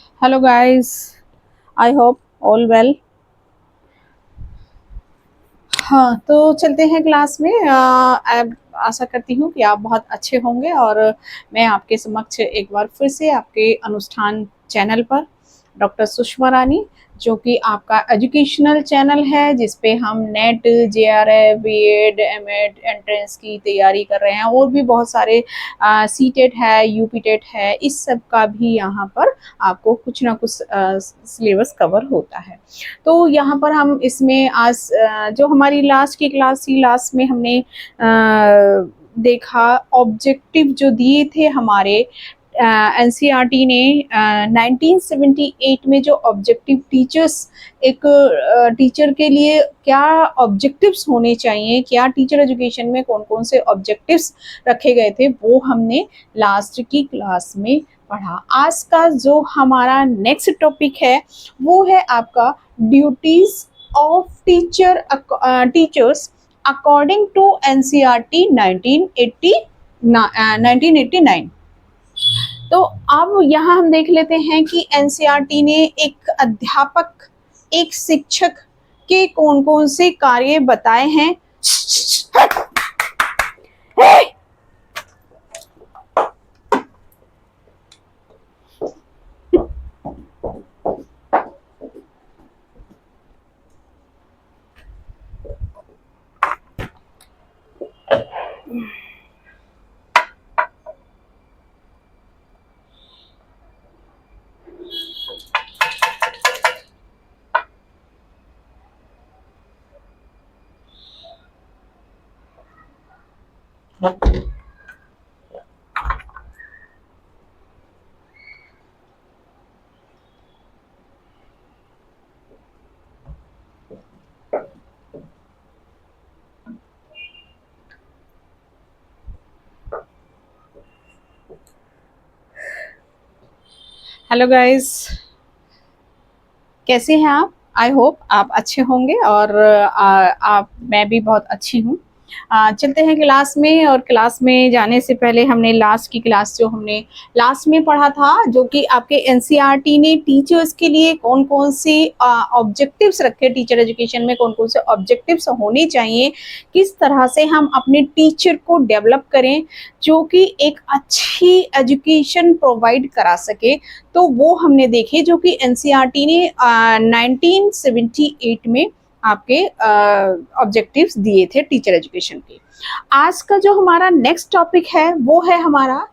Hello guys, I hope all well. हाँ, तो चलते हैं क्लास में। अब आशा करती हूँ कि आप बहुत अच्छे होंगे और मैं आपके समक्ष एक बार फिर से आपके अनुष्ठान चैनल पर डॉक्टर सुषमा रानी, जो कि आपका एजुकेशनल चैनल है, जिस पे हम NET, JRF, BEd, MEd entrance की तैयारी कर रहे हैं और भी बहुत सारे सी टेट है, यूपी टेट है, इस सब का भी यहाँ पर आपको कुछ ना कुछ सिलेबस कवर होता है। तो यहाँ पर हम इसमें आज जो हमारी लास्ट की क्लास थी, लास्ट में हमने देखा ऑब्जेक्टिव जो दिए थे हमारे एनसीईआरटी ने 1978 में, जो ऑब्जेक्टिव टीचर्स, एक टीचर के लिए क्या ऑब्जेक्टिव्स होने चाहिए, क्या टीचर एजुकेशन में कौन कौन से ऑब्जेक्टिव्स रखे गए थे, वो हमने लास्ट की क्लास में पढ़ा। आज का जो हमारा नेक्स्ट टॉपिक है वो है आपका duties of teachers according to NCERT 1989। तो अब यहाँ हम देख लेते हैं कि एनसीईआरटी ने एक अध्यापक, एक शिक्षक के कौन कौन से कार्य बताए हैं। हेलो गाइस, कैसे हैं आप? आई होप आप अच्छे होंगे और मैं भी बहुत अच्छी हूँ। चलते हैं क्लास में, और क्लास में जाने से पहले हमने लास्ट की क्लास जो हमने लास्ट में पढ़ा था, जो कि आपके एनसीईआरटी ने टीचर्स के लिए कौन कौन से ऑब्जेक्टिव्स रखे, टीचर एजुकेशन में कौन कौन से ऑब्जेक्टिव्स होने चाहिए, किस तरह से हम अपने टीचर को डेवलप करें जो कि एक अच्छी एजुकेशन प्रोवाइड करा सके। तो वो हमने देखे, जो कि एनसीईआरटी ने 1978 में आपके ऑब्जेक्टिव्स दिए थे टीचर एजुकेशन के। आज का जो हमारा नेक्स्ट टॉपिक है वो है हमारा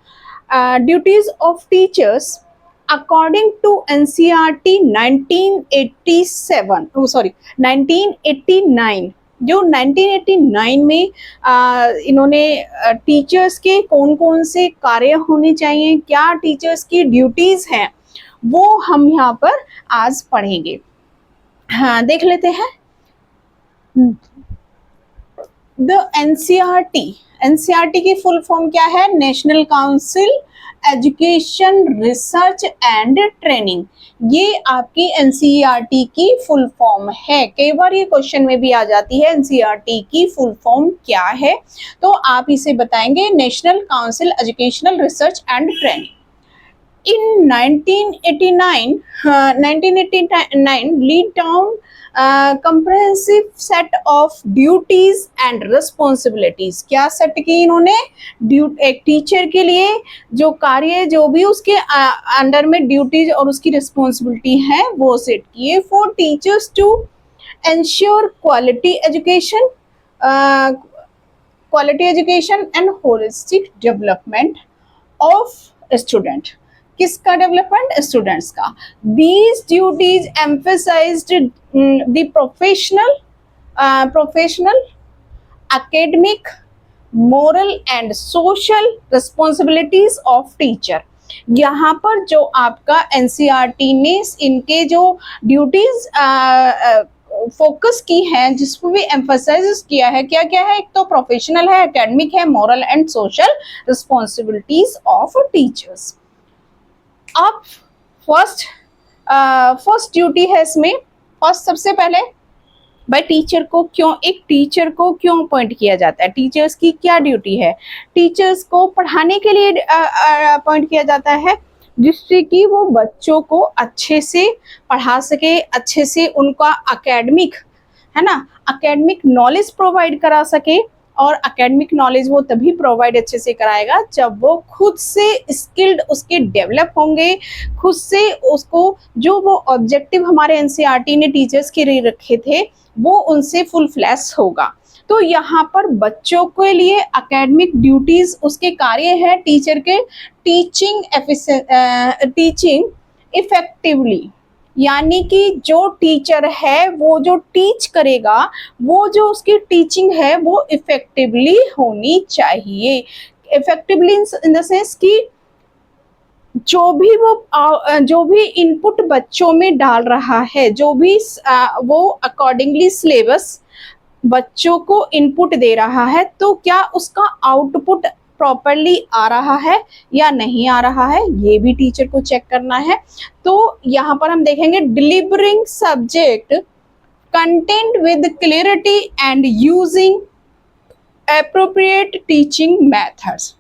duties of teachers according to NCERT 1987, sorry 1989। जो 1989 में इन्होंने टीचर्स के कौन कौन से कार्य होने चाहिए, क्या टीचर्स की ड्यूटीज हैं, वो हम यहाँ पर आज पढ़ेंगे। हाँ, देख लेते हैं। द एनसीईआरटी की फुल फॉर्म क्या है? National council education research and training. ये आपकी एनसीईआरटी की फुल फॉर्म है। कई बार ये क्वेश्चन में भी आ जाती है, एनसीईआरटी की फुल फॉर्म क्या है, तो आप इसे बताएंगे national council educational research and training. In 1989, laid down comprehensive set of duties and responsibilities। क्या सेट की इन्होंने? एक टीचर के लिए जो कार्य, जो भी उसके अंडर में ड्यूटीज और उसकी रिस्पॉन्सिबिलिटी है, वो सेट किए। For teachers to ensure quality education and holistic development of student। किसका डेवलपमेंट? स्टूडेंट्स का। These duties emphasized the professional academic, moral and social responsibilities of teacher। यहाँ पर जो आपका एनसीईआरटी ने इनके जो ड्यूटीज फोकस की है, जिसको भी एम्फसाइज किया है, क्या क्या है? एक तो प्रोफेशनल है, एकेडमिक है, moral and social responsibilities of teachers. अब फर्स्ट ड्यूटी है इसमें। फर्स्ट, सबसे पहले भाई टीचर को क्यों, एक टीचर को क्यों अपॉइंट किया जाता है? टीचर्स की क्या ड्यूटी है? टीचर्स को पढ़ाने के लिए अपॉइंट किया जाता है। जिससे कि वो बच्चों को अच्छे से पढ़ा सके, अच्छे से उनका एकेडमिक, है ना, एकेडमिक नॉलेज प्रोवाइड करा सके। और एकेडमिक नॉलेज वो तभी प्रोवाइड अच्छे से कराएगा जब वो खुद से स्किल्ड उसके डेवलप होंगे, खुद से उसको जो वो ऑब्जेक्टिव हमारे एनसीईआरटी ने टीचर्स के लिए रखे थे वो उनसे फुल फ्लैश होगा। तो यहाँ पर बच्चों के लिए एकेडमिक ड्यूटीज उसके कार्य है टीचर के टीचिंग इफेक्टिवली, यानी कि जो टीचर है वो जो टीच करेगा वो जो उसकी टीचिंग है वो इफेक्टिवली होनी चाहिए। इफेक्टिवली इन द सेंस कि जो भी इनपुट बच्चों में डाल रहा है, जो भी वो अकॉर्डिंगली सिलेबस बच्चों को इनपुट दे रहा है, तो क्या उसका आउटपुट प्रॉपरली आ रहा है या नहीं आ रहा है, ये भी टीचर को चेक करना है। तो यहाँ पर हम देखेंगे delivering subject content with clarity and using appropriate teaching methods.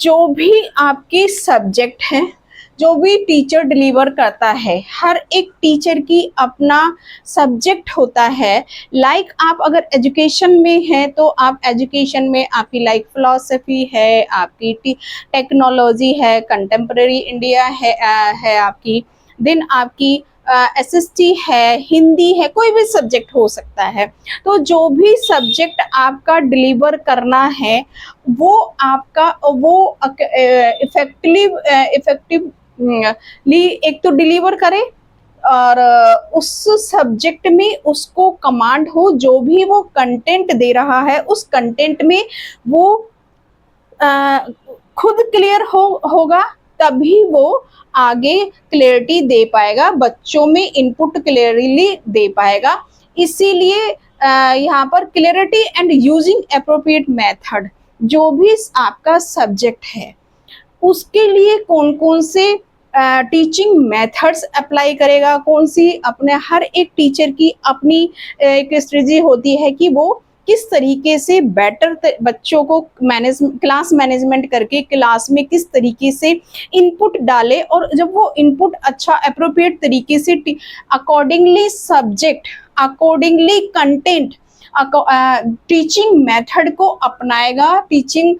जो भी आपके सब्जेक्ट हैं, जो भी टीचर डिलीवर करता है, हर एक टीचर की अपना सब्जेक्ट होता है। लाइक आप अगर एजुकेशन में हैं तो आप एजुकेशन में आपकी लाइक फिलॉसफी है, आपकी टेक्नोलॉजी है, कंटेम्प्रेरी इंडिया है आपकी, देन आपकी एसएसटी है, हिंदी है, कोई भी सब्जेक्ट हो सकता है। तो जो भी सब्जेक्ट आपका डिलीवर करना है वो आपका वो इफेक्टिवली एक तो डिलीवर करे और उस सब्जेक्ट में उसको कमांड हो, जो भी वो कंटेंट दे रहा है उस कंटेंट में वो खुद क्लियर होगा, तभी वो आगे क्लियरिटी दे पाएगा, बच्चों में इनपुट क्लियरली दे पाएगा। इसीलिए यहाँ पर clarity and using appropriate method, जो भी आपका सब्जेक्ट है उसके लिए कौन कौन से टीचिंग मेथड्स अप्लाई करेगा, कौन सी अपने हर एक टीचर की अपनी एक स्ट्रेटजी होती है कि वो किस तरीके से बेटर बच्चों को क्लास मैनेजमेंट करके क्लास में किस तरीके से इनपुट डाले, और जब वो इनपुट अच्छा अप्रोप्रिएट तरीके से accordingly subject, accordingly content, teaching method को अपनाएगा, टीचिंग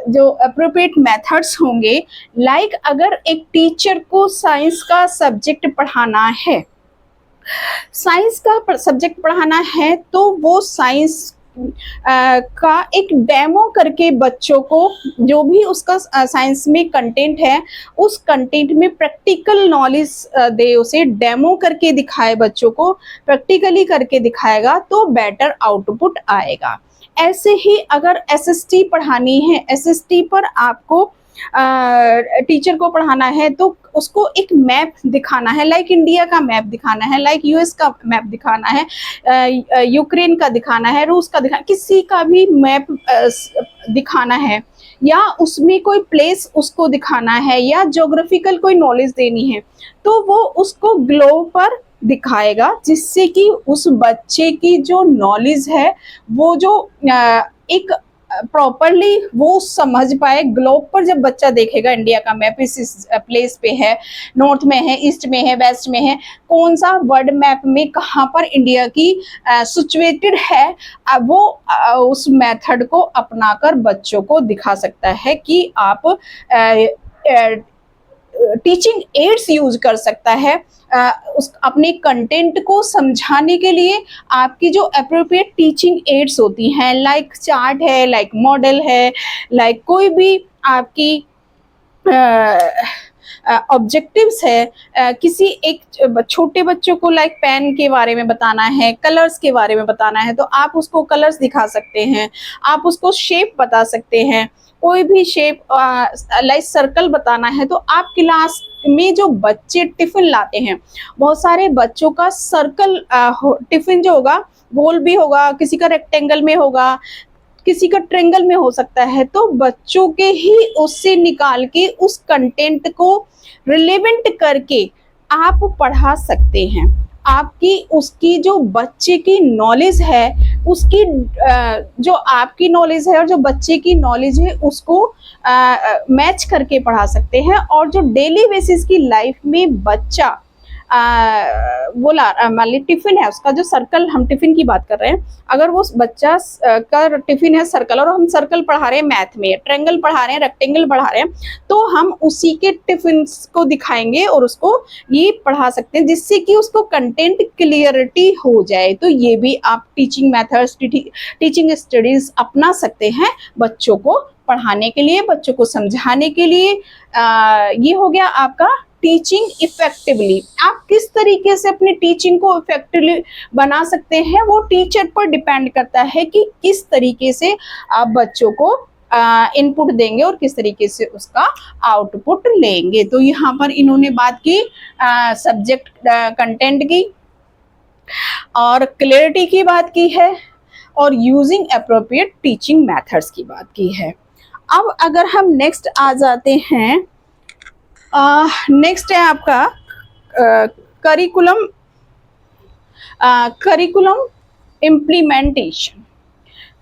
जो अप्रोप्रिएट मेथड्स होंगे। लाइक अगर एक टीचर को साइंस का सब्जेक्ट पढ़ाना है, साइंस का सब्जेक्ट पढ़ाना है तो वो साइंस का एक डेमो करके बच्चों को, जो भी उसका साइंस में कंटेंट है उस कंटेंट में प्रैक्टिकल नॉलेज दे, उसे डेमो करके दिखाए, बच्चों को प्रैक्टिकली करके दिखाएगा तो बेटर आउटपुट आएगा। ऐसे ही अगर एसएसटी पढ़ानी है, एसएसटी पर आपको टीचर को पढ़ाना है तो उसको एक मैप दिखाना है, लाइक इंडिया का मैप दिखाना है, लाइक यूएस का मैप दिखाना है, यूक्रेन का दिखाना है, रूस का दिखाना, किसी का भी मैप दिखाना है, या उसमें कोई प्लेस उसको दिखाना है, या ज्योग्राफिकल कोई नॉलेज देनी है, तो वो उसको ग्लोब पर दिखाएगा, जिससे कि उस बच्चे की जो नॉलेज है वो जो एक प्रॉपरली वो समझ पाए। ग्लोब पर जब बच्चा देखेगा इंडिया का मैप इस प्लेस पे है, नॉर्थ में है, ईस्ट में है, वेस्ट में है, कौन सा वर्ल्ड मैप में कहाँ पर इंडिया की सिचुएटेड है, वो उस मेथड को अपनाकर बच्चों को दिखा सकता है कि आप टीचिंग एड्स यूज कर सकता है उस अपने कंटेंट को समझाने के लिए। आपकी जो अप्रोप्रिएट टीचिंग एड्स होती हैं, लाइक चार्ट है, लाइक मॉडल है, लाइक कोई भी आपकी ऑब्जेक्टिव्स है, किसी एक छोटे बच्चों को लाइक पेन के बारे में बताना है, कलर्स के बारे में बताना है, तो आप उसको कलर्स दिखा सकते हैं, आप उसको शेप बता सकते हैं, कोई भी शेप लाइक सर्कल बताना है तो आप क्लास में जो बच्चे टिफिन लाते हैं, बहुत सारे बच्चों का सर्कल टिफिन जो होगा गोल भी होगा, किसी का रेक्टेंगल में होगा, किसी का ट्रेंगल में हो सकता है, तो बच्चों के ही उससे निकाल के उस कंटेंट को रिलेवेंट करके आप पढ़ा सकते हैं। आपकी उसकी जो बच्चे की नॉलेज है उसकी जो आपकी नॉलेज है और जो बच्चे की नॉलेज है उसको मैच करके पढ़ा सकते हैं। और जो डेली बेसिस की लाइफ में बच्चा बोला मान ली टिफिन है उसका, जो सर्कल, हम टिफिन की बात कर रहे हैं, अगर वो बच्चा का टिफिन है सर्कल और हम सर्कल पढ़ा रहे हैं मैथ में, ट्रायंगल पढ़ा रहे हैं, रेक्टेंगल पढ़ा रहे हैं, तो हम उसी के टिफिन को दिखाएंगे और उसको ये पढ़ा सकते हैं जिससे कि उसको कंटेंट क्लियरिटी हो जाए। तो ये भी आप टीचिंग मेथड्स, टीचिंग स्टडीज अपना सकते हैं बच्चों को पढ़ाने के लिए, बच्चों को समझाने के लिए। ये हो गया आपका टीचिंग इफेक्टिवली। आप किस तरीके से अपनी टीचिंग को इफेक्टिवली बना सकते हैं वो टीचर पर डिपेंड करता है कि किस तरीके से आप बच्चों को इनपुट देंगे और किस तरीके से उसका आउटपुट लेंगे। तो यहाँ पर इन्होंने बात की सब्जेक्ट कंटेंट की और क्लैरिटी की बात की है और यूजिंग अप्रोप्रिएट टीचिंग मेथड्स की बात की है। अब अगर हम नेक्स्ट आ जाते हैं, नेक्स्ट है आपका करिकुलम इम्प्लीमेंटेशन।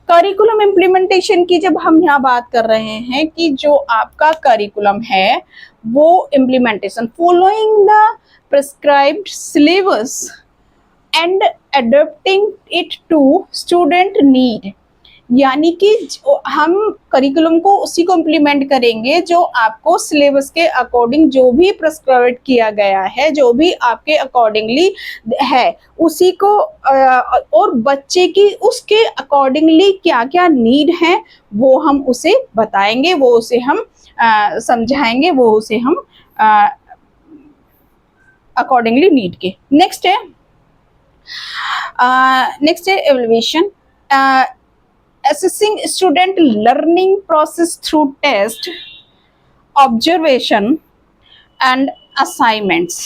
करिकुलम इम्प्लीमेंटेशन की जब हम यहाँ बात कर रहे हैं कि जो आपका करिकुलम है वो implementation following the prescribed syllabus and adopting it to student need, यानी कि हम करिकुलम को उसी को इम्प्लीमेंट करेंगे जो आपको सिलेबस के अकॉर्डिंग जो भी प्रिस्क्राइब किया गया है, जो भी आपके अकॉर्डिंगली है उसी को और बच्चे की उसके अकॉर्डिंगली क्या क्या नीड है वो हम उसे बताएंगे, वो उसे हम समझाएंगे, वो उसे हम अकॉर्डिंगली नीड के। नेक्स्ट है एवल्यूएशन, assessing student learning process through test, observation and assignments।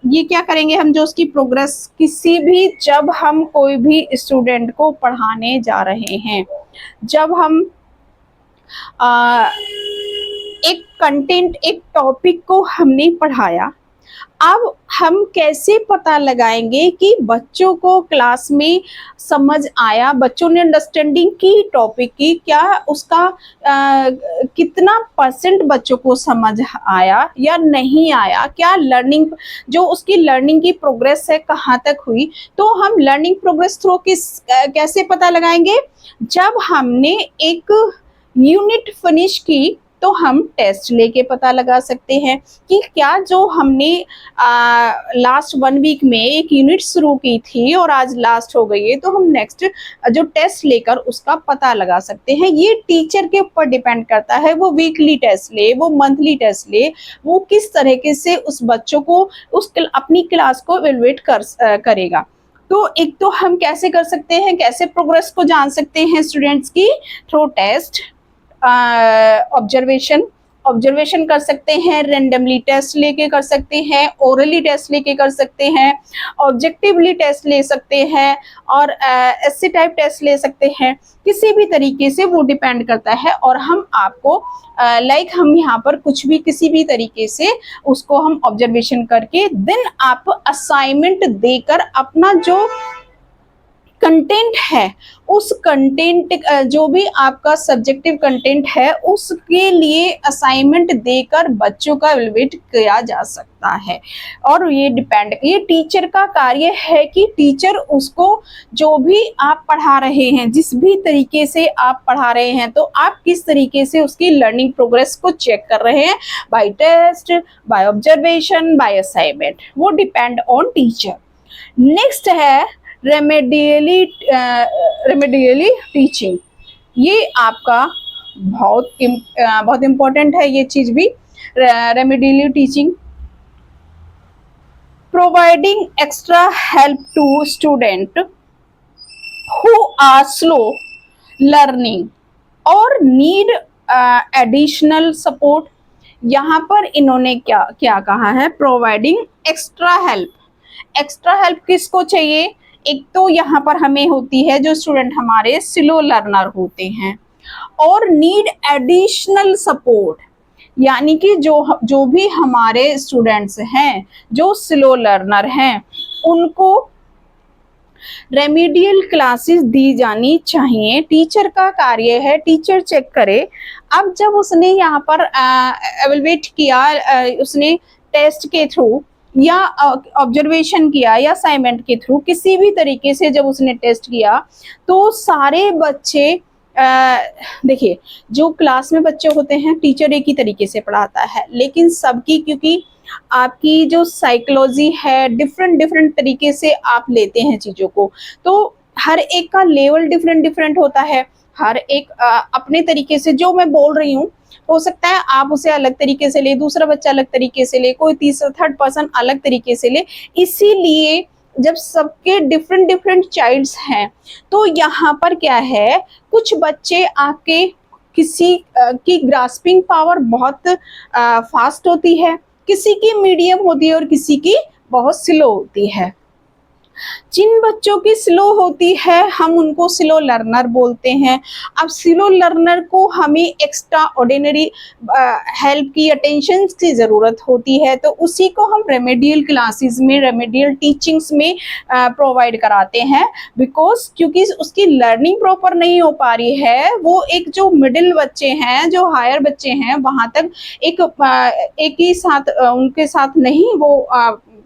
ये क्या करेंगे हम, जो उसकी प्रोग्रेस किसी भी, जब हम कोई भी स्टूडेंट को पढ़ाने जा रहे हैं, जब हम एक कंटेंट, एक टॉपिक को हमने पढ़ाया, अब हम कैसे पता लगाएंगे कि बच्चों को क्लास में समझ आया, बच्चों ने अंडरस्टैंडिंग की टॉपिक की, क्या उसका कितना परसेंट बच्चों को समझ आया या नहीं आया, क्या लर्निंग, जो उसकी लर्निंग की प्रोग्रेस है कहाँ तक हुई। तो हम लर्निंग प्रोग्रेस थ्रू कैसे पता लगाएंगे, जब हमने एक यूनिट फिनिश की तो हम टेस्ट लेके पता लगा सकते हैं कि क्या जो हमने लास्ट 1 वीक में एक यूनिट शुरू की थी और आज लास्ट हो गई है, तो हम नेक्स्ट जो टेस्ट लेकर उसका पता लगा सकते हैं। ये टीचर के ऊपर डिपेंड करता है, वो वीकली टेस्ट ले, वो मंथली टेस्ट ले, वो किस तरीके से उस बच्चों को उस अपनी क्लास को इवैल्यूएट करेगा। तो एक तो हम कैसे कर सकते हैं, कैसे प्रोग्रेस को जान सकते हैं स्टूडेंट्स की, थ्रू टेस्ट, ऑब्जर्वेशन कर सकते हैं, रेंडमली टेस्ट लेके कर सकते हैं, ओरली टेस्ट लेके कर सकते हैं, ऑब्जेक्टिवली टेस्ट ले सकते हैं और एस्से टाइप टेस्ट ले सकते हैं। किसी भी तरीके से वो डिपेंड करता है और हम आपको हम यहाँ पर कुछ भी किसी भी तरीके से उसको हम ऑब्जर्वेशन करके देन आप असाइनमेंट देकर अपना जो कंटेंट है, उस कंटेंट जो भी आपका सब्जेक्टिव कंटेंट है उसके लिए असाइनमेंट देकर बच्चों का इवैल्यूएट किया जा सकता है। और ये टीचर का कार्य है कि टीचर उसको जो भी आप पढ़ा रहे हैं, जिस भी तरीके से आप पढ़ा रहे हैं, तो आप किस तरीके से उसकी लर्निंग प्रोग्रेस को चेक कर रहे हैं, by test, by observation, by assignment, वो डिपेंड ऑन टीचर। नेक्स्ट है रेमेडियली टीचिंग। ये आपका बहुत इम्पोर्टेंट है ये चीज भी। Remedially teaching, providing extra help to student who are slow learning और नीड एडिशनल सपोर्ट। यहाँ पर इन्होंने क्या कहा है, providing extra help. Extra help किसको चाहिए, एक तो यहाँ पर हमें होती है जो स्टूडेंट हमारे स्लो लर्नर होते हैं, और नीड एडिशनल सपोर्ट, यानी कि जो भी हमारे स्टूडेंट्स हैं जो स्लो लर्नर हैं उनको रेमेडियल क्लासेस दी जानी चाहिए, टीचर का कार्य है टीचर चेक करे। अब जब उसने यहाँ पर एवेलुएट किया, उसने टेस्ट के थ्रू या ऑब्जर्वेशन किया या असाइनमेंट के थ्रू किसी भी तरीके से जब उसने टेस्ट किया, तो सारे बच्चे देखिए, जो क्लास में बच्चे होते हैं टीचर एक ही तरीके से पढ़ाता है, लेकिन सबकी, क्योंकि आपकी जो साइकोलॉजी है डिफरेंट डिफरेंट तरीके से आप लेते हैं चीज़ों को, तो हर एक का लेवल डिफरेंट डिफरेंट होता है। हर एक अपने तरीके से, जो मैं बोल रही हूँ हो सकता है आप उसे अलग तरीके से ले, दूसरा बच्चा अलग तरीके से ले, कोई तीसरा थर्ड पर्सन अलग तरीके से ले। इसीलिए जब सबके डिफरेंट डिफरेंट चाइल्ड्स हैं, तो यहाँ पर क्या है, कुछ बच्चे आपके किसी की ग्रास्पिंग पावर बहुत फास्ट होती है, किसी की मीडियम होती है और किसी की बहुत स्लो होती है। जिन बच्चों की स्लो होती है हम उनको स्लो लर्नर बोलते हैं। अब स्लो लर्नर को हमें एक्स्ट्रा ऑर्डिनरी हेल्प की, अटेंशन की ज़रूरत होती है, तो उसी को हम रेमेडियल क्लासेस में, रेमेडियल टीचिंग्स में प्रोवाइड कराते हैं। बिकॉज क्योंकि उसकी लर्निंग प्रॉपर नहीं हो पा रही है, वो एक जो मिडिल बच्चे हैं, जो हायर बच्चे हैं, वहाँ तक एक ही साथ उनके साथ नहीं वो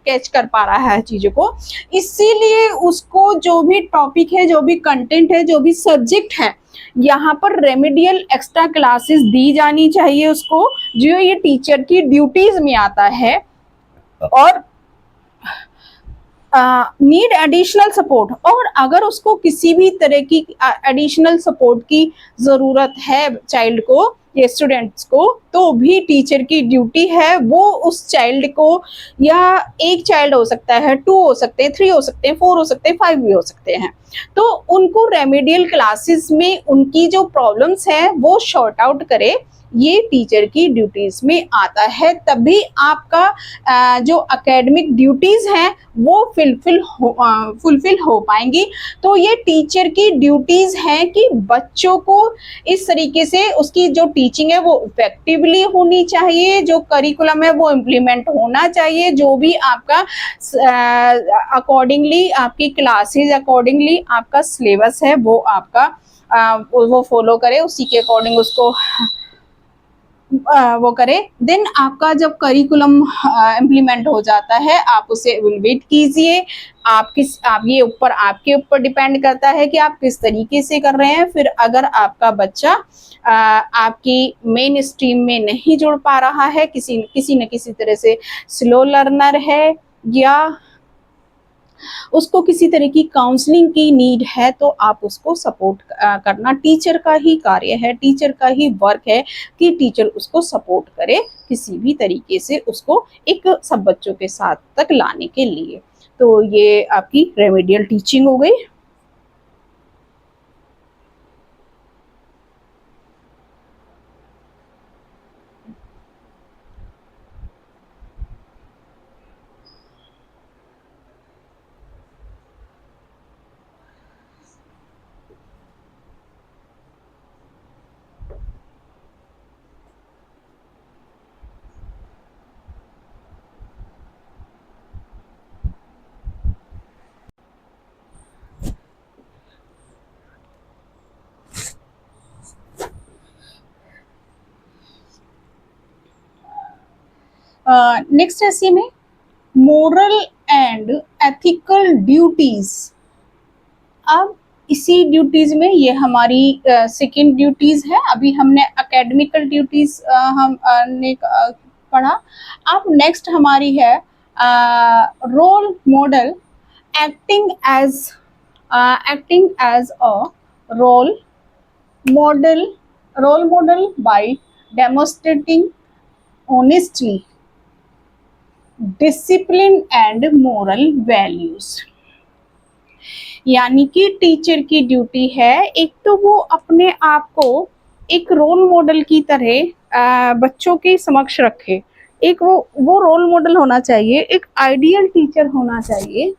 कैच कर पा रहा है चीज़ों को। इसीलिए उसको जो भी टॉपिक है, जो भी कंटेंट है, जो भी सब्जेक्ट है, यहाँ पर रेमेडियल एक्स्ट्रा क्लासेस दी जानी चाहिए उसको, जो ये टीचर की ड्यूटीज में आता है। और नीड एडिशनल सपोर्ट, और अगर उसको किसी भी तरह की एडिशनल सपोर्ट की ज़रूरत है चाइल्ड को या स्टूडेंट्स को, तो भी टीचर की ड्यूटी है वो उस चाइल्ड को, या एक चाइल्ड हो सकता है, 2 हो सकते हैं, 3 हो सकते हैं, 4 हो सकते हैं, 5 भी हो सकते हैं, तो उनको रेमेडियल क्लासेस में उनकी जो प्रॉब्लम्स हैं वो सॉर्ट आउट करे। ये टीचर की ड्यूटीज में आता है, तभी आपका जो एकेडमिक ड्यूटीज हैं वो फुलफिल हो पाएंगी। तो ये टीचर की ड्यूटीज हैं कि बच्चों को इस तरीके से उसकी जो टीचिंग है वो इफेक्टिवली होनी चाहिए, जो करिकुलम है वो इम्प्लीमेंट होना चाहिए, जो भी आपका अकॉर्डिंगली आपकी क्लासेज, अकॉर्डिंगली आपका सिलेबस है वो आपका वो फॉलो करे, उसी के अकॉर्डिंग उसको वो करे। देन आपका जब करिकुलम इम्प्लीमेंट हो जाता है, आप उसे एवेलुएट कीजिए। आप ये ऊपर आपके ऊपर डिपेंड करता है कि आप किस तरीके से कर रहे हैं। फिर अगर आपका बच्चा आपकी मेन स्ट्रीम में नहीं जुड़ पा रहा है, किसी न किसी तरह से स्लो लर्नर है, या उसको किसी तरह की काउंसलिंग की नीड है, तो आप उसको सपोर्ट करना टीचर का ही कार्य है, टीचर का ही वर्क है कि टीचर उसको सपोर्ट करे किसी भी तरीके से, उसको एक सब बच्चों के साथ तक लाने के लिए। तो ये आपकी रेमेडियल टीचिंग हो गई। नेक्स्ट है इसी में मोरल एंड एथिकल ड्यूटीज। अब इसी ड्यूटीज में ये हमारी सेकेंड ड्यूटीज है। अभी हमने एकेडमिकल ड्यूटीज हमने पढ़ा। अब नेक्स्ट हमारी है role model, acting as a role model by demonstrating honestly, discipline and moral values. यानी कि टीचर की ड्यूटी है, एक तो वो अपने आप को एक रोल मॉडल की तरह बच्चों के समक्ष रखे। एक वो रोल मॉडल होना चाहिए, एक आइडियल टीचर होना चाहिए।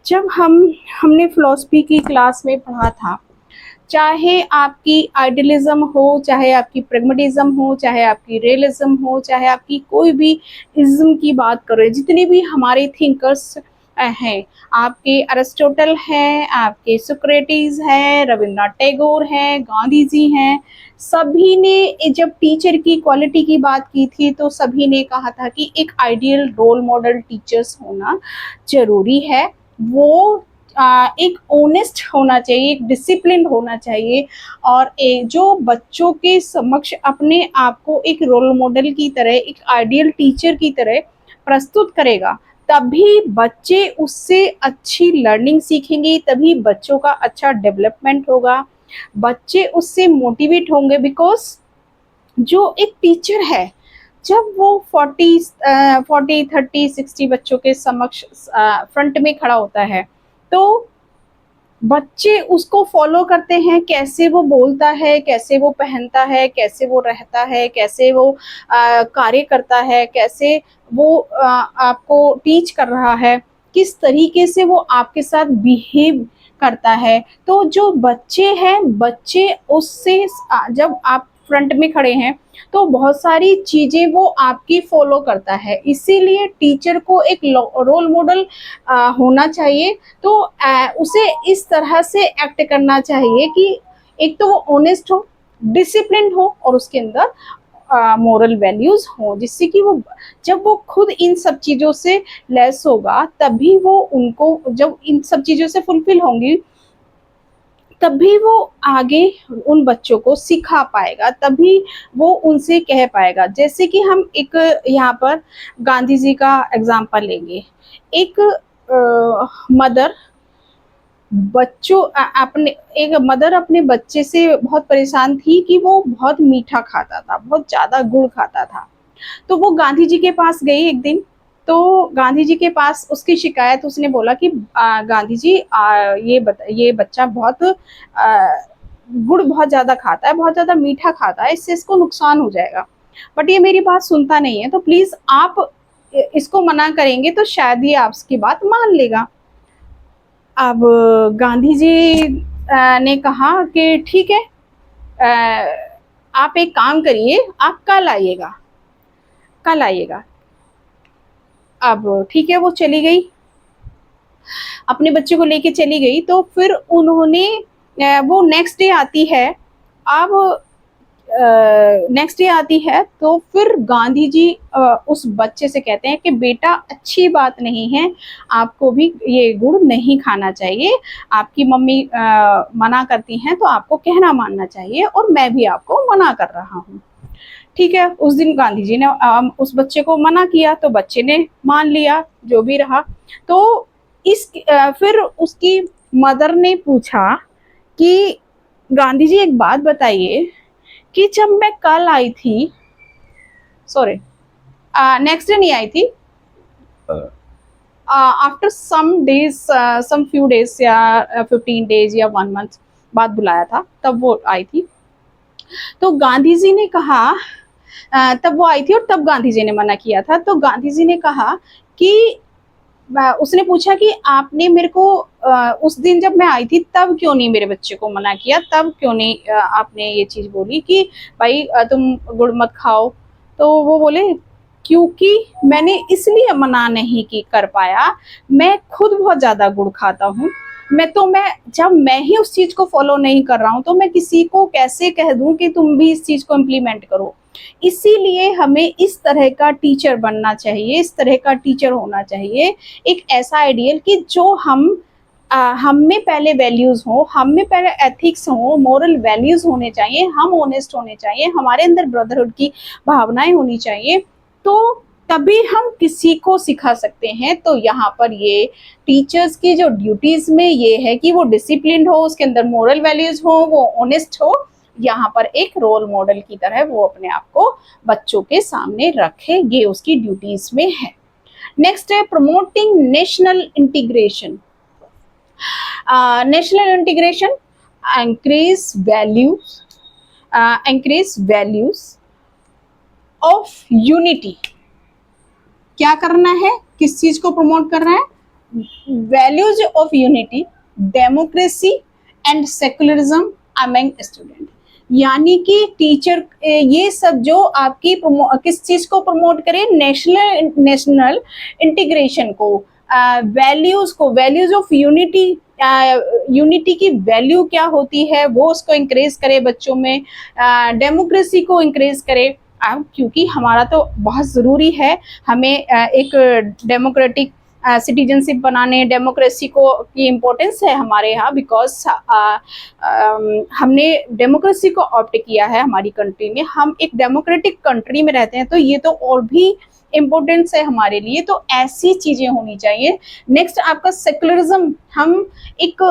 जब हमने फिलॉसफी की क्लास में पढ़ा था, चाहे आपकी आइडियलिज्म हो, चाहे आपकी प्रेगमेटिज्म हो, चाहे आपकी रियलिज्म हो, चाहे आपकी कोई भी इज्म की बात करें, जितनी भी हमारे थिंकर्स हैं। आपके अरिस्टोटल हैं, आपके सुक्रेटिस हैं, रविन्द्रनाथ टैगोर हैं, गांधी जी हैं। सभी ने जब टीचर की क्वालिटी की बात की थी तो सभी ने कहा था कि एक आइडियल रोल मॉडल टीचर्स होना जरूरी है। वो एक ऑनेस्ट होना चाहिए, एक डिसिप्लिन होना चाहिए, और जो बच्चों के समक्ष अपने आप को एक रोल मॉडल की तरह, एक आइडियल टीचर की तरह प्रस्तुत करेगा, तभी बच्चे उससे अच्छी लर्निंग सीखेंगे, तभी बच्चों का अच्छा डेवलपमेंट होगा, बच्चे उससे मोटिवेट होंगे। बिकॉज जो एक टीचर है, जब वो 40 30 60 बच्चों के समक्ष फ्रंट में खड़ा होता है, तो बच्चे उसको फॉलो करते हैं, कैसे वो बोलता है, कैसे वो पहनता है, कैसे वो रहता है, कैसे वो कार्य करता है, कैसे वो आपको टीच कर रहा है, किस तरीके से वो आपके साथ बिहेव करता है। तो जो बच्चे हैं, बच्चे उससे जब आप फ्रंट में खड़े हैं तो बहुत सारी चीजें वो आपकी फॉलो करता है। इसीलिए टीचर को एक रोल मॉडल होना चाहिए। तो उसे इस तरह से एक्ट करना चाहिए कि एक तो वो ऑनेस्ट हो, डिसिप्लिन हो, और उसके अंदर मोरल वैल्यूज हो, जिससे कि वो जब वो खुद इन सब चीज़ों से लेस होगा, तभी वो उनको जब इन सब चीज़ों से फुलफिल होंगी, तभी वो आगे उन बच्चों को सिखा पाएगा, तभी वो उनसे कह पाएगा। जैसे कि हम एक यहाँ पर गांधी जी का एग्जाम्पल लेंगे। एक मदर बच्चों अपने एक मदर अपने बच्चे से बहुत परेशान थी कि वो बहुत मीठा खाता था, बहुत ज़्यादा गुड़ खाता था। तो वो गांधी जी के पास गई एक दिन। तो गांधी जी के पास उसकी शिकायत, उसने बोला कि गांधी जी, ये बच्चा बहुत गुड़ बहुत ज़्यादा खाता है, बहुत ज़्यादा मीठा खाता है, इससे इसको नुकसान हो जाएगा, बट ये मेरी बात सुनता नहीं है, तो प्लीज़ आप इसको मना करेंगे तो शायद ये आपकी बात मान लेगा। अब गांधी जी ने कहा कि ठीक है, आप एक काम करिए, आप कल आइएगा, कल आइएगा। अब ठीक है, वो चली गई, अपने बच्चे को लेके चली गई। तो फिर उन्होंने वो नेक्स्ट डे आती है। अब नेक्स्ट डे आती है तो फिर गांधी जी उस बच्चे से कहते हैं कि बेटा, अच्छी बात नहीं है, आपको भी ये गुड़ नहीं खाना चाहिए, आपकी मम्मी मना करती हैं तो आपको कहना मानना चाहिए, और मैं भी आपको मना कर रहा हूँ। ठीक है, उस दिन गांधी जी ने उस बच्चे को मना किया, तो बच्चे ने मान लिया, जो भी रहा। तो फिर उसकी मदर ने पूछा कि गांधी जी एक बात बताइए कि जब मैं कल आई थी, सॉरी, नेक्स्ट डे नहीं आई थी, after some days, some few days या 15 डेज या 1 मंथ बाद बुलाया था, तब वो आई थी। तो गांधी जी ने कहा, तब वो आई थी और तब गांधी जी ने मना किया था। तो गांधी जी ने कहा कि उसने पूछा कि आपने मेरे को उस दिन जब मैं आई थी तब क्यों नहीं मेरे बच्चे को मना किया, तब क्यों नहीं आपने ये चीज़ बोली कि भाई तुम गुड़ मत खाओ। तो वो बोले, क्योंकि मैंने इसलिए मना नहीं की कर पाया, मैं खुद बहुत ज़्यादा गुड़ खाता हूँ। मैं जब मैं ही उस चीज़ को फॉलो नहीं कर रहा हूँ तो मैं किसी को कैसे कह दूँ कि तुम भी इस चीज़ को इम्प्लीमेंट करो। इसीलिए हमें इस तरह का टीचर बनना चाहिए, इस तरह का टीचर होना चाहिए, एक ऐसा आइडियल कि जो हम में पहले वैल्यूज़ हो, हम में पहले एथिक्स हो, मोरल वैल्यूज़ होने चाहिए, हम ऑनेस्ट होने चाहिए, हमारे अंदर ब्रदरहुड की भावनाएं होनी चाहिए, तो तभी हम किसी को सिखा सकते हैं। तो यहाँ पर ये टीचर्स की जो ड्यूटीज़ में ये है कि वो डिसिप्लिन हो, उसके अंदर मोरल वैल्यूज़ हो, वो ऑनेस्ट हो, यहाँ पर एक रोल मॉडल की तरह वो अपने आप को बच्चों के सामने रखे, ये उसकी ड्यूटीज़ में है। नेक्स्ट है promoting national integration. National integration increase values of unity। क्या करना है, किस चीज को प्रमोट कर रहा है, values of unity, democracy and secularism among student. यानी कि टीचर ये सब जो आपकी किस चीज को प्रमोट करे, नेशनल इंटीग्रेशन को, वैल्यूज को, वैल्यूज ऑफ यूनिटी, यूनिटी की वैल्यू क्या होती है वो उसको इंक्रेज करे बच्चों में, डेमोक्रेसी को इंक्रेज करे। अब क्योंकि हमारा तो बहुत ज़रूरी है हमें एक डेमोक्रेटिक सिटीजनशिप बनाने, डेमोक्रेसी को की इम्पोर्टेंस है हमारे यहाँ, बिकॉज हमने डेमोक्रेसी को ऑप्ट किया है हमारी कंट्री में, हम एक डेमोक्रेटिक कंट्री में रहते हैं, तो ये तो और भी इम्पोर्टेंस है हमारे लिए, तो ऐसी चीज़ें होनी चाहिए। नेक्स्ट आपका सेकुलरिज्म, हम एक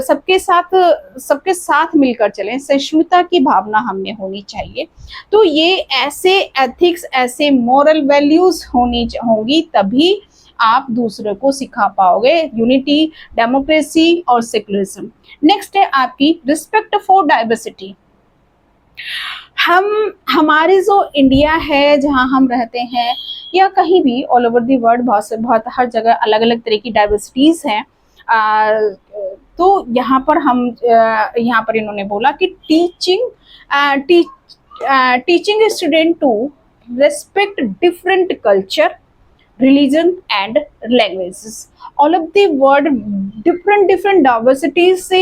सबके साथ मिलकर चलें, सहिष्णुता की भावना हमें होनी चाहिए। तो ये ऐसे एथिक्स, ऐसे मॉरल वैल्यूज होंगी तभी आप दूसरे को सिखा पाओगे, यूनिटी, डेमोक्रेसी और सेकुलरिज्म। नेक्स्ट है आपकी रिस्पेक्ट फॉर डाइवर्सिटी। हमारे जो इंडिया है जहाँ हम रहते हैं या कहीं भी ऑल ओवर दी वर्ल्ड, बहुत हर जगह अलग अलग तरह की डाइवर्सिटीज़ हैं। तो यहाँ पर यहाँ पर इन्होंने बोला कि teaching student to respect different culture, religion and languages, all of the word different diversities से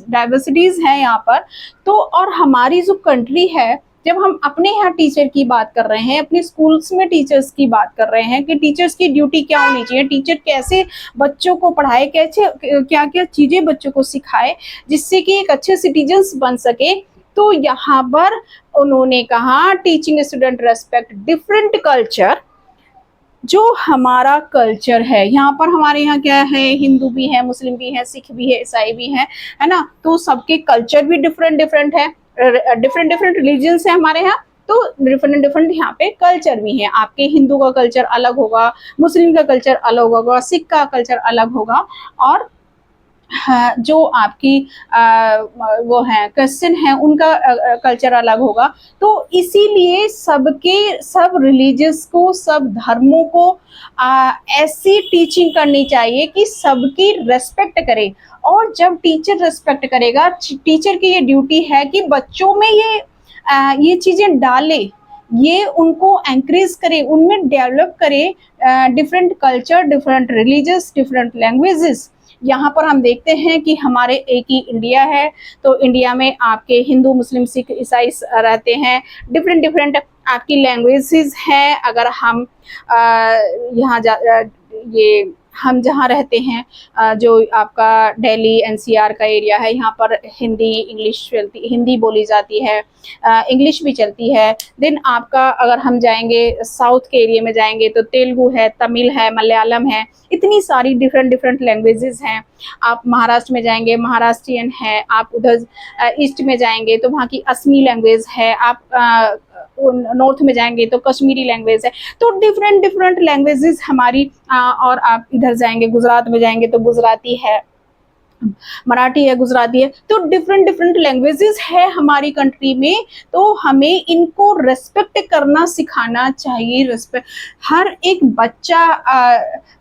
डाइवर्सिटीज हैं यहाँ पर। तो और हमारी जो कंट्री है, जब हम अपने यहाँ टीचर की बात कर रहे हैं, अपने स्कूल्स में टीचर्स की बात कर रहे हैं कि टीचर्स की ड्यूटी क्या होनी चाहिए, टीचर कैसे बच्चों को पढ़ाए, कैसे क्या क्या चीज़ें बच्चों को सिखाए जिससे कि एक अच्छे सिटीजन्स बन सके। तो यहाँ पर उन्होंने कहा teaching student respect different culture, जो हमारा कल्चर है, यहाँ पर हमारे यहाँ क्या है, हिंदू भी है, मुस्लिम भी है, सिख भी है, ईसाई भी है ना, तो सबके कल्चर भी डिफरेंट है, डिफरेंट रिलीजन्स है हमारे यहाँ, तो डिफरेंट यहाँ पे कल्चर भी है। आपके हिंदू का कल्चर अलग होगा, मुस्लिम का कल्चर अलग होगा, सिख का कल्चर अलग होगा, और जो आपकी वो है क्रिश्चियन है उनका कल्चर अलग होगा। तो इसीलिए सब रिलीजियस को, सब धर्मों को ऐसी टीचिंग करनी चाहिए कि सबकी रेस्पेक्ट करे। और जब टीचर रेस्पेक्ट करेगा, टीचर की ये ड्यूटी है कि बच्चों में ये चीज़ें डाले, ये उनको एंकरेज करे, उनमें डेवलप करे different culture, different religious, different languages. यहाँ पर हम देखते हैं कि हमारे एक ही इंडिया है, तो इंडिया में आपके हिंदू, मुस्लिम, सिख, ईसाई रहते हैं, डिफरेंट आपकी लैंग्वेजेस हैं। अगर हम हम जहाँ रहते हैं, जो आपका दिल्ली एनसीआर का एरिया है, यहाँ पर हिंदी बोली जाती है, इंग्लिश भी चलती है। देन आपका अगर हम जाएंगे साउथ के एरिया में जाएंगे तो तेलुगु है, तमिल है, मलयालम है, इतनी सारी डिफरेंट लैंग्वेजेस हैं। आप महाराष्ट्र में जाएंगे, महाराष्ट्रियन है, आप उधर ईस्ट में जाएंगे तो वहाँ की असमी लैंग्वेज है, आप नॉर्थ में जाएंगे तो कश्मीरी लैंग्वेज है। तो डिफरेंट लैंग्वेजेस हमारी, और आप इधर जाएंगे गुजरात में जाएंगे तो गुजराती है, मराठी है, गुजराती है, तो डिफरेंट लैंग्वेजेस है हमारी कंट्री में। तो हमें इनको रेस्पेक्ट करना सिखाना चाहिए। रेस्पेक्ट हर एक बच्चा,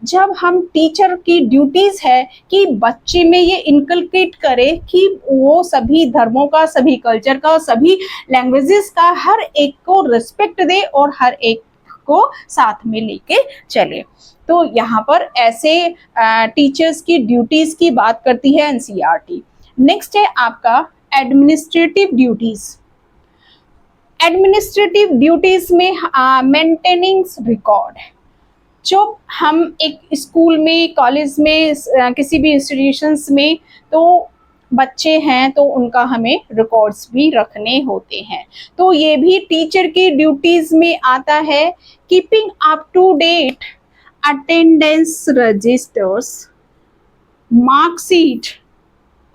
जब हम टीचर की ड्यूटीज है कि बच्चे में ये इनकलकेट करे कि वो सभी धर्मों का, सभी कल्चर का, सभी लैंग्वेजेस का हर एक को रेस्पेक्ट दे और हर एक को साथ में लेके चले। तो यहाँ पर ऐसे टीचर्स की ड्यूटीज की बात करती है एनसीईआरटी। नेक्स्ट है आपका एडमिनिस्ट्रेटिव ड्यूटीज। एडमिनिस्ट्रेटिव ड्यूटीज में मेंटेनिंग रिकॉर्ड, जो हम एक स्कूल में, कॉलेज में, किसी भी इंस्टीट्यूशंस में तो बच्चे हैं तो उनका हमें रिकॉर्ड्स भी रखने होते हैं। तो ये भी टीचर की ड्यूटीज में आता है। Keeping up to date attendance registers, marksheet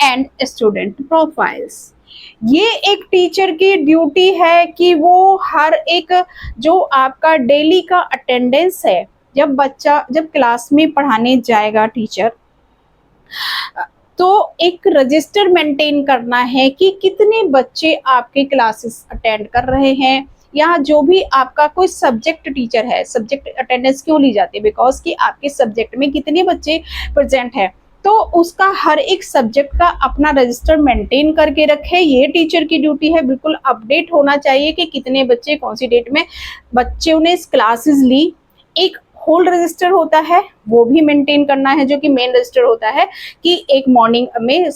and student profiles. ये एक टीचर की ड्यूटी है कि वो हर एक जो आपका डेली का अटेंडेंस है, जब क्लास में पढ़ाने जाएगा टीचर, तो एक रजिस्टर मेंटेन करना है कि कितने बच्चे आपके क्लासेस अटेंड कर रहे हैं, या जो भी आपका कोई सब्जेक्ट टीचर है, सब्जेक्ट अटेंडेंस क्यों ली जाती है, बिकॉज कि आपके सब्जेक्ट में कितने बच्चे प्रेजेंट है, तो उसका हर एक सब्जेक्ट का अपना रजिस्टर मेंटेन करके रखे। ये टीचर की ड्यूटी है। बिल्कुल अपडेट होना चाहिए कि कितने बच्चे कौन सी डेट में बच्चों ने क्लासेस ली। एक होल्ड रजिस्टर होता है वो भी मेंटेन करना है, जो कि मेन रजिस्टर होता है कि एक मॉर्निंग में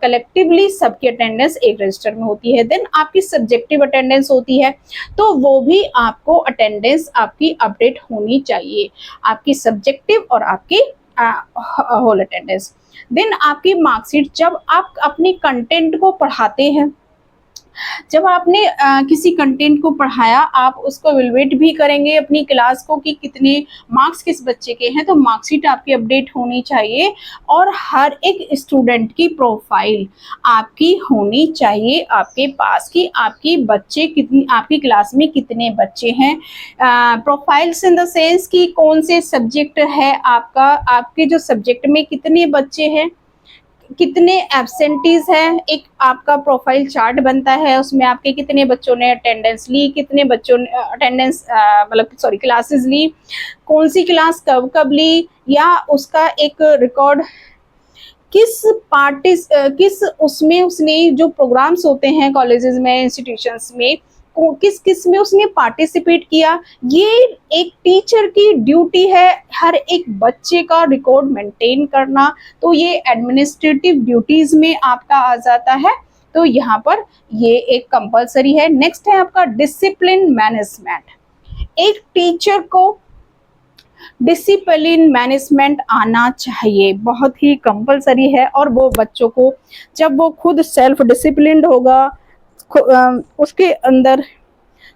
कलेक्टिवली सबकी अटेंडेंस एक रजिस्टर में होती है। देन आपकी सब्जेक्टिव अटेंडेंस होती है, तो वो भी आपको अटेंडेंस आपकी अपडेट होनी चाहिए, आपकी सब्जेक्टिव और आपकी होल अटेंडेंस। देन आपकी मार्कशीट, जब आप अपनी कंटेंट को पढ़ाते हैं, जब आपने किसी कंटेंट को पढ़ाया, आप उसको इवैल्यूएट भी करेंगे अपनी क्लास को कि कितने मार्क्स किस बच्चे के हैं, तो मार्कशीट आपकी अपडेट होनी चाहिए। और हर एक स्टूडेंट की प्रोफाइल आपकी होनी चाहिए आपके पास कि आपकी बच्चे कितनी, आपकी क्लास में कितने बच्चे हैं। प्रोफाइल्स इन द सेंस कि कौन से सब्जेक्ट है आपका, आपके जो सब्जेक्ट में कितने बच्चे हैं, कितने एब्सेंटीज हैं, एक आपका प्रोफाइल चार्ट बनता है, उसमें आपके कितने बच्चों ने अटेंडेंस ली, कितने बच्चों ने अटेंडेंस मतलब सॉरी क्लासेस ली, कौन सी क्लास कब कब ली, या उसका एक रिकॉर्ड किस उसमें उसने जो प्रोग्राम्स होते हैं कॉलेजेस में, इंस्टीट्यूशंस में, किस किस में उसने पार्टिसिपेट किया। ये एक टीचर की ड्यूटी है हर एक बच्चे का रिकॉर्ड मेंटेन करना, तो ये एडमिनिस्ट्रेटिव ड्यूटीज में आपका आ जाता है, तो यहाँ पर ये एक कंपलसरी है। नेक्स्ट है आपका डिसिप्लिन मैनेजमेंट। एक टीचर को डिसिप्लिन मैनेजमेंट आना चाहिए, बहुत ही कंपलसरी है, और वो बच्चों को जब वो खुद सेल्फ डिसिप्लिन्ड होगा उसके अंदर,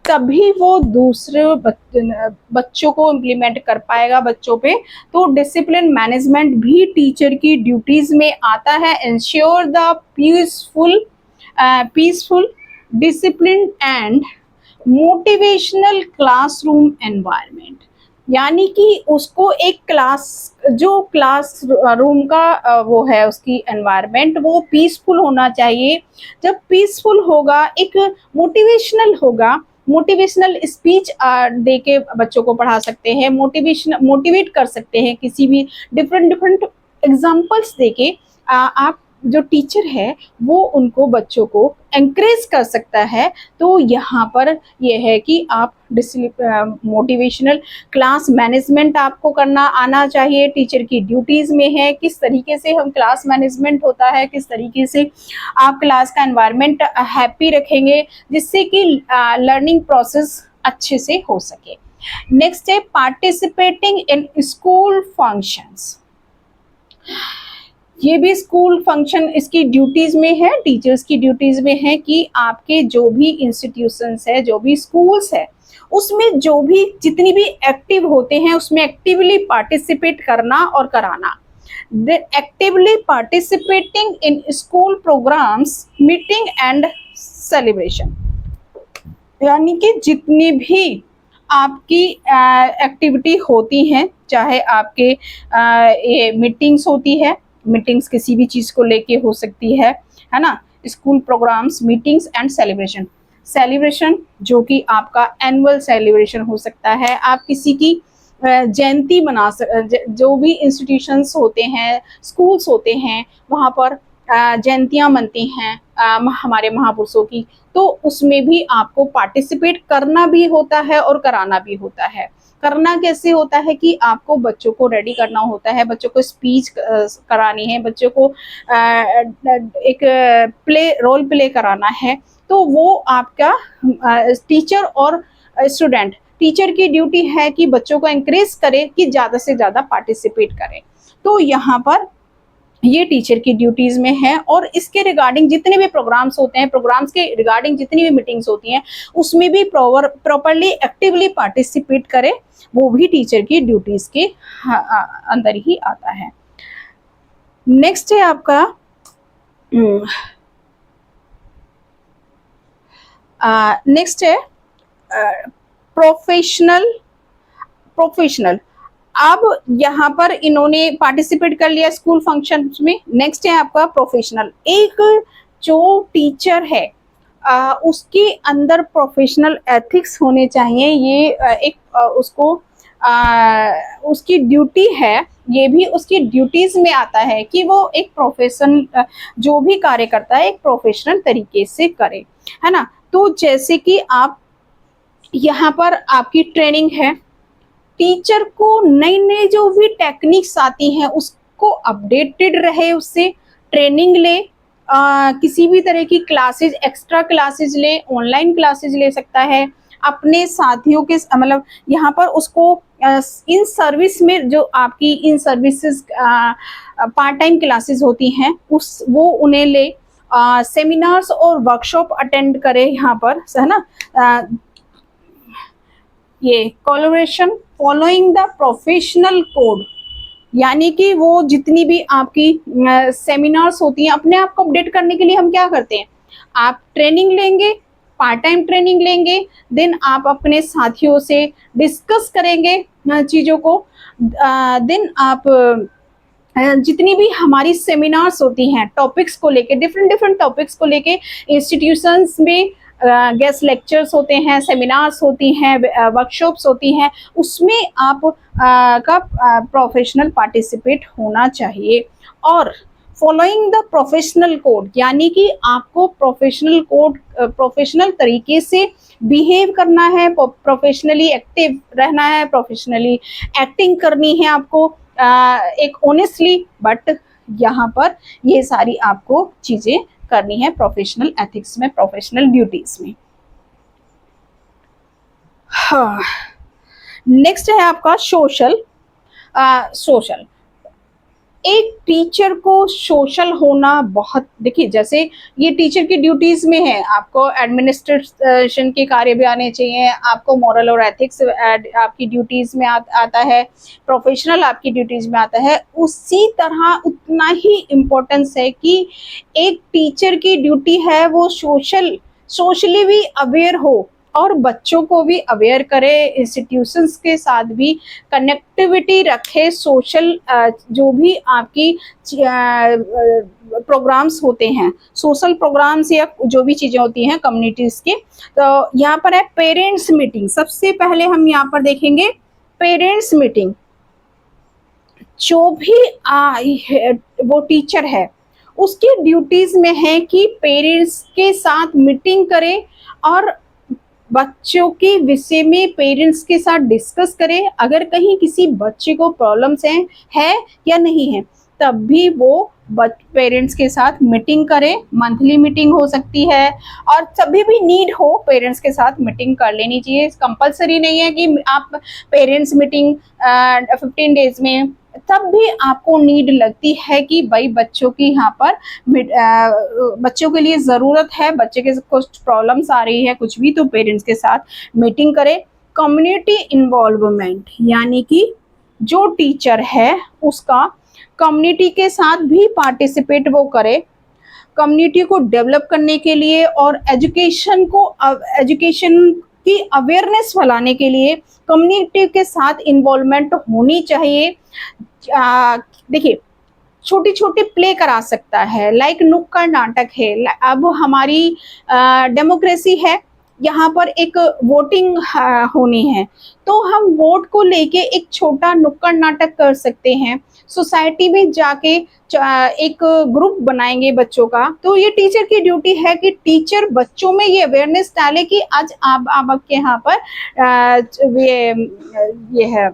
तभी वो दूसरे बच्चों को इम्प्लीमेंट कर पाएगा बच्चों पे। तो डिसिप्लिन मैनेजमेंट भी टीचर की ड्यूटीज में आता है। Ensure the peaceful discipline and motivational classroom environment, यानी कि उसको एक जो क्लास रूम का वो है उसकी एनवायरनमेंट वो पीसफुल होना चाहिए। जब पीसफुल होगा, एक मोटिवेशनल होगा, मोटिवेशनल स्पीच दे के बच्चों को पढ़ा सकते हैं, मोटिवेट कर सकते हैं, किसी भी डिफरेंट एग्जाम्पल्स दे के आप जो टीचर है वो उनको बच्चों को एंकरेज कर सकता है। तो यहाँ पर यह है कि आप मोटिवेशनल क्लास मैनेजमेंट आपको करना आना चाहिए, टीचर की ड्यूटीज में है। किस तरीके से हम क्लास मैनेजमेंट होता है, किस तरीके से आप क्लास का एनवायरनमेंट हैप्पी रखेंगे जिससे कि लर्निंग प्रोसेस अच्छे से हो सके। नेक्स्ट है पार्टिसिपेटिंग इन स्कूल फंक्शंस। ये भी स्कूल फंक्शन इसकी ड्यूटीज में है, टीचर्स की ड्यूटीज में है कि आपके जो भी इंस्टीट्यूशंस है, जो भी स्कूल्स है, उसमें जो भी जितनी भी एक्टिव होते हैं उसमें एक्टिवली पार्टिसिपेट करना और कराना। Actively participating in school programmes, meeting and celebration, यानी कि जितनी भी आपकी एक्टिविटी होती हैं, चाहे आपके ये मीटिंग्स होती है, मीटिंग्स किसी भी चीज़ को लेके हो सकती है ना, school programmes, meetings and celebration जो कि आपका एनुअल सेलिब्रेशन हो सकता है, आप किसी की जयंती जो भी इंस्टीट्यूशंस होते हैं, स्कूल्स होते हैं, वहाँ पर जयंतियाँ मनती हैं हमारे महापुरुषों की, तो उसमें भी आपको पार्टिसिपेट करना भी होता है और कराना भी होता है। करना कैसे होता है कि आपको बच्चों को रेडी करना होता है, बच्चों को स्पीच करानी है, बच्चों को एक रोल प्ले कराना है, तो वो आपका टीचर और स्टूडेंट, टीचर की ड्यूटी है कि बच्चों को एंकरेज करे कि ज़्यादा से ज़्यादा पार्टिसिपेट करें। तो यहाँ पर ये टीचर की ड्यूटीज में है, और इसके रिगार्डिंग जितने भी प्रोग्राम्स होते हैं, प्रोग्राम्स के रिगार्डिंग जितनी भी मीटिंग्स होती हैं, उसमें भी प्रॉपरली एक्टिवली पार्टिसिपेट करे, वो भी टीचर की ड्यूटीज के अंदर ही आता है। नेक्स्ट है आपका नेक्स्ट है प्रोफेशनल। अब यहाँ पर इन्होंने पार्टिसिपेट कर लिया स्कूल फंक्शन में। नेक्स्ट है आपका प्रोफेशनल। एक जो टीचर है उसके अंदर प्रोफेशनल एथिक्स होने चाहिए। ये उसकी ड्यूटी है, ये भी उसकी ड्यूटीज में आता है कि वो एक प्रोफेशन जो भी कार्य करता है एक प्रोफेशनल तरीके से करे, है ना। तो जैसे कि आप यहाँ पर आपकी ट्रेनिंग है, टीचर को नई नई जो भी टेक्निक्स आती हैं उसको अपडेटेड रहे, उससे ट्रेनिंग ले, किसी भी तरह की क्लासेज, एक्स्ट्रा क्लासेज ले, ऑनलाइन क्लासेज ले सकता है अपने साथियों के, मतलब यहाँ पर उसको इन सर्विस में जो आपकी इन सर्विसेज पार्ट टाइम क्लासेस होती हैं उस वो उन्हें ले, सेमिनार्स और वर्कशॉप अटेंड करे यहाँ पर, है ना। ये collaboration following the professional code, यानी कि वो जितनी भी आपकी सेमिनार्स होती हैं, अपने आप को अपडेट करने के लिए हम क्या करते हैं, आप ट्रेनिंग लेंगे, पार्ट टाइम ट्रेनिंग लेंगे, देन आप अपने साथियों से डिस्कस करेंगे चीज़ों को, देन आप जितनी भी हमारी सेमिनार्स होती हैं टॉपिक्स को लेके, डिफरेंट डिफरेंट टॉपिक्स को लेके इंस्टीट्यूशंस में गेस्ट लेक्चर्स होते हैं, सेमिनार्स होती हैं, वर्कशॉप्स होती हैं, उसमें आप का प्रोफेशनल पार्टिसिपेट होना चाहिए। और फॉलोइंग द प्रोफेशनल कोड, यानी कि आपको प्रोफेशनल कोड, प्रोफेशनल तरीके से बिहेव करना है, प्रोफेशनली एक्टिव रहना है, प्रोफेशनली एक्टिंग करनी है आपको, एक ऑनेस्टली, बट यहाँ पर ये सारी आपको चीज़ें करनी है प्रोफेशनल एथिक्स में, प्रोफेशनल ड्यूटीज में। हाँ, नेक्स्ट है आपका सोशल। सोशल, एक टीचर को सोशल होना बहुत, देखिए जैसे ये टीचर की ड्यूटीज में है, आपको एडमिनिस्ट्रेशन के कार्य भी आने चाहिए, आपको मॉरल और एथिक्स आपकी ड्यूटीज में आता है, प्रोफेशनल आपकी ड्यूटीज में आता है, उसी तरह उतना ही इम्पोर्टेंस है कि एक टीचर की ड्यूटी है वो सोशली भी अवेयर हो और बच्चों को भी अवेयर करे, इंस्टीट्यूशंस के साथ भी कनेक्टिविटी रखे, सोशल जो भी आपकी प्रोग्राम्स होते हैं, सोशल प्रोग्राम्स या जो भी चीज़ें होती हैं कम्युनिटीज़ के। तो यहाँ पर है पेरेंट्स मीटिंग, सबसे पहले हम यहाँ पर देखेंगे पेरेंट्स मीटिंग। जो भी वो टीचर है उसकी ड्यूटीज़ में है कि पेरेंट्स के साथ मीटिंग करे और बच्चों के विषय में पेरेंट्स के साथ डिस्कस करें, अगर कहीं किसी बच्चे को प्रॉब्लम्स है या नहीं है, तब भी वो पेरेंट्स के साथ मीटिंग करें, मंथली मीटिंग हो सकती है, और सभी भी नीड हो पेरेंट्स के साथ मीटिंग कर लेनी चाहिए। कंपलसरी नहीं है कि आप पेरेंट्स मीटिंग 15 डेज में, तब भी आपको नीड लगती है कि भाई बच्चों की यहाँ पर बच्चों के लिए ज़रूरत है, बच्चे के कुछ प्रॉब्लम्स आ रही है कुछ भी, तो पेरेंट्स के साथ मीटिंग करें। कम्युनिटी इन्वॉल्वमेंट, यानी कि जो टीचर है उसका कम्युनिटी के साथ भी पार्टिसिपेट वो करे, कम्युनिटी को डेवलप करने के लिए और एजुकेशन की अवेयरनेस फैलाने के लिए कम्युनिटी के साथ इन्वॉल्वमेंट होनी चाहिए। देखिए छोटी छोटी प्ले करा सकता है, लाइक नुक्कड़ नाटक है, अब हमारी डेमोक्रेसी है, यहाँ पर एक वोटिंग होनी है, तो हम वोट को लेके एक छोटा नुक्कड़ नाटक कर सकते हैं, सोसाइटी में जाके एक ग्रुप बनाएंगे बच्चों का। तो ये टीचर की ड्यूटी है कि टीचर बच्चों में ये अवेयरनेस डाले कि आज आप आपके यहाँ पर ये है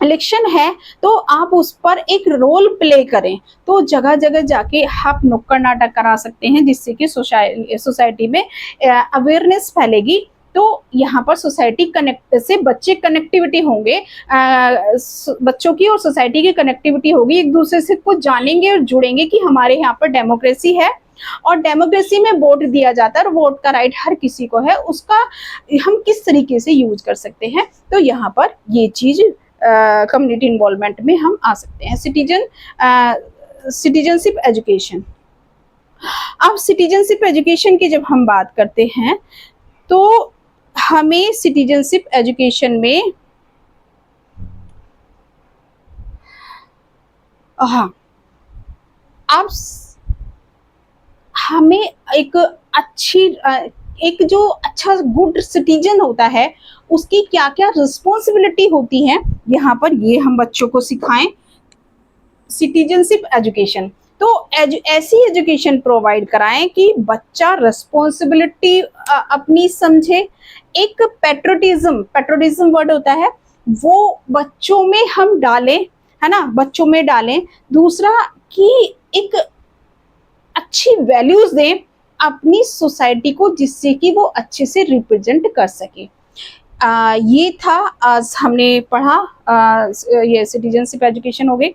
इलेक्शन है, तो आप उस पर एक रोल प्ले करें। तो जगह जगह जाके आप नुक्कड़ नाटक करा सकते हैं, जिससे कि सोसाइटी में अवेयरनेस फैलेगी। तो यहाँ पर सोसाइटी कनेक्ट से बच्चे कनेक्टिविटी होंगे, बच्चों की और सोसाइटी की कनेक्टिविटी होगी, एक दूसरे से कुछ जानेंगे और जुड़ेंगे कि हमारे यहाँ पर डेमोक्रेसी है और डेमोक्रेसी में वोट दिया जाता है और वोट का राइट हर किसी को है, उसका हम किस तरीके से यूज कर सकते हैं। तो यहाँ पर ये चीज कम्युनिटी इन्वॉल्वमेंट में हम आ सकते हैं। सिटीजनशिप एजुकेशन, अब सिटीजनशिप एजुकेशन की जब हम बात करते हैं तो हमें सिटीजनशिप एजुकेशन में हाँ, अब हमें एक जो अच्छा गुड सिटीजन होता है उसकी क्या क्या रिस्पॉन्सिबिलिटी होती है, यहाँ पर ये हम बच्चों को सिखाएं। सिटीजनशिप एजुकेशन, तो ऐसी एजुकेशन प्रोवाइड कराएं कि बच्चा रिस्पॉन्सिबिलिटी अपनी समझे, एक पैट्रियटिज्म वर्ड होता है वो बच्चों में हम डालें, है ना, बच्चों में डालें। दूसरा कि एक अच्छी वैल्यूज दें अपनी सोसाइटी को, जिससे कि वो अच्छे से रिप्रेजेंट कर सके। ये था आज हमने पढ़ा, ये सिटीजनशिप एजुकेशन हो गई,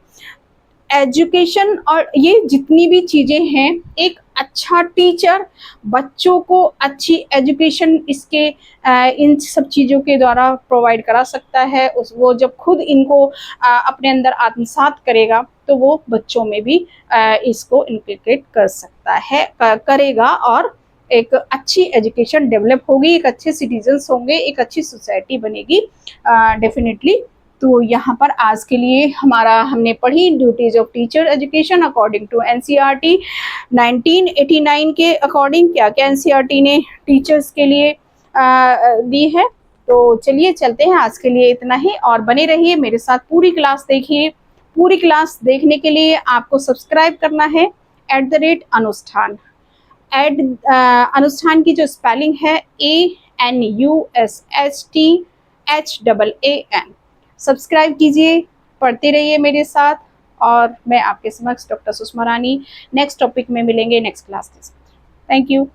एजुकेशन और ये जितनी भी चीज़ें हैं, एक अच्छा टीचर बच्चों को अच्छी एजुकेशन इसके इन सब चीज़ों के द्वारा प्रोवाइड करा सकता है। उस वो जब खुद इनको अपने अंदर आत्मसात करेगा तो वो बच्चों में भी इसको इनकलकेट कर सकता है, करेगा, और एक अच्छी एजुकेशन डेवलप होगी, एक अच्छे सिटीजन्स होंगे, एक अच्छी सोसाइटी बनेगी डेफिनेटली। तो यहाँ पर आज के लिए हमारा हमने पढ़ी duties of teacher education according to NCERT 1989 के अकॉर्डिंग क्या क्या एनसीईआरटी ने टीचर्स के लिए दी है। तो चलिए चलते हैं, आज के लिए इतना ही, और बने रहिए मेरे साथ, पूरी क्लास देखिए। पूरी क्लास देखने के लिए आपको सब्सक्राइब करना है @अनुष्ठान। अनुष्ठान की जो स्पेलिंग है ANUSHTHAAN। सब्सक्राइब कीजिए, पढ़ते रहिए मेरे साथ, और मैं आपके समक्ष डॉक्टर सुषमा रानी नेक्स्ट टॉपिक में मिलेंगे नेक्स्ट क्लास के साथ। Thank you.